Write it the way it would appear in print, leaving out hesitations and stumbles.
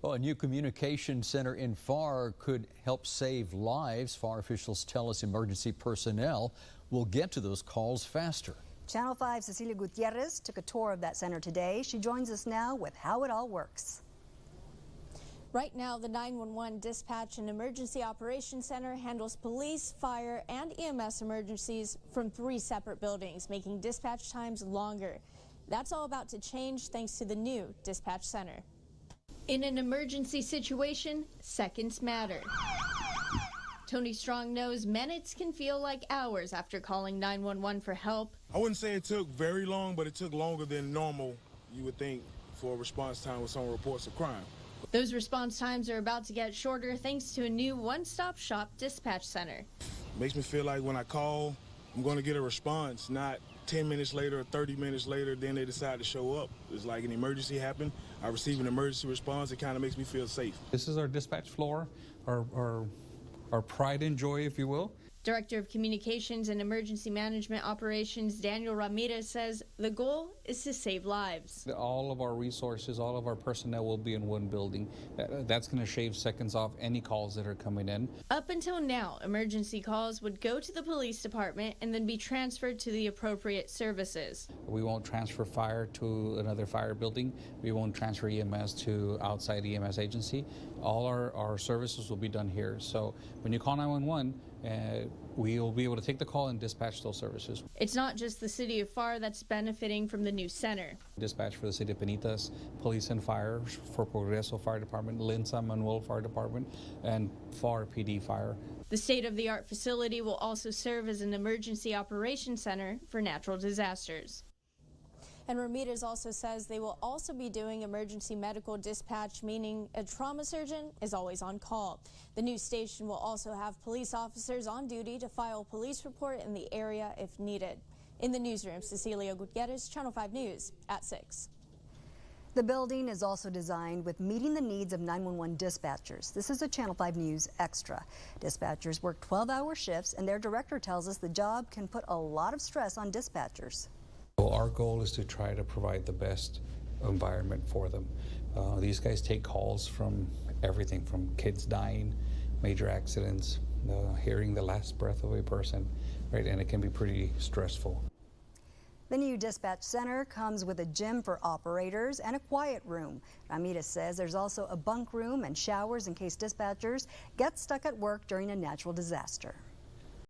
Well, a new communication center in Pharr could help save lives. Pharr officials tell us emergency personnel will get to those calls faster. Channel 5's Cecilia Gutierrez took a tour of that center today. She joins us now with how it all works. Right now, the 911 Dispatch and Emergency Operations Center handles police, fire, and EMS emergencies from 3 separate buildings, making dispatch times longer. That's all about to change thanks to the new dispatch center. In an emergency situation, seconds matter. Tony Strong knows minutes can feel like hours after calling 911 for help. I wouldn't say it took very long, but it took longer than normal, you would think, for a response time with some reports of crime. Those response times are about to get shorter thanks to a new one-stop shop dispatch center. Makes me feel like when I call, I'm going to get a response, not 10 minutes later or 30 minutes later, then they decide to show up. It's like an emergency happened. I receive an emergency response. It kind of makes me feel safe. This is our dispatch floor, our pride and joy, if you will. Director of Communications and Emergency Management Operations Daniel Ramirez says the goal is to save lives. All of our resources, all of our personnel will be in one building. That's going to shave seconds off any calls that are coming in. Up until now, emergency calls would go to the police department and then be transferred to the appropriate services. We won't transfer fire to another fire building. We won't transfer EMS to outside EMS agency. All our services will be done here. So when you call 911, we will be able to take the call and dispatch those services. It's not just the city of Pharr that's benefiting from the new center. Dispatch for the city of Penitas, police and fire for Progreso Fire Department, Linsa Manuel Fire Department, and Pharr PD Fire. The state-of-the-art facility will also serve as an emergency operations center for natural disasters. And Ramirez also says they will also be doing emergency medical dispatch, meaning a trauma surgeon is always on call. The new station will also have police officers on duty to file a police report in the area if needed. In the newsroom, Cecilia Gutierrez, Channel 5 News at 6. The building is also designed with meeting the needs of 911 dispatchers. This is a Channel 5 News Extra. Dispatchers work 12-hour shifts, and their director tells us the job can put a lot of stress on dispatchers. Our goal is to try to provide the best environment for them. These guys take calls from everything from kids dying, major accidents, hearing the last breath of a person, right? And it can be pretty stressful. The new dispatch center comes with a gym for operators and a quiet room. Ramirez says there's also a bunk room and showers in case dispatchers get stuck at work during a natural disaster.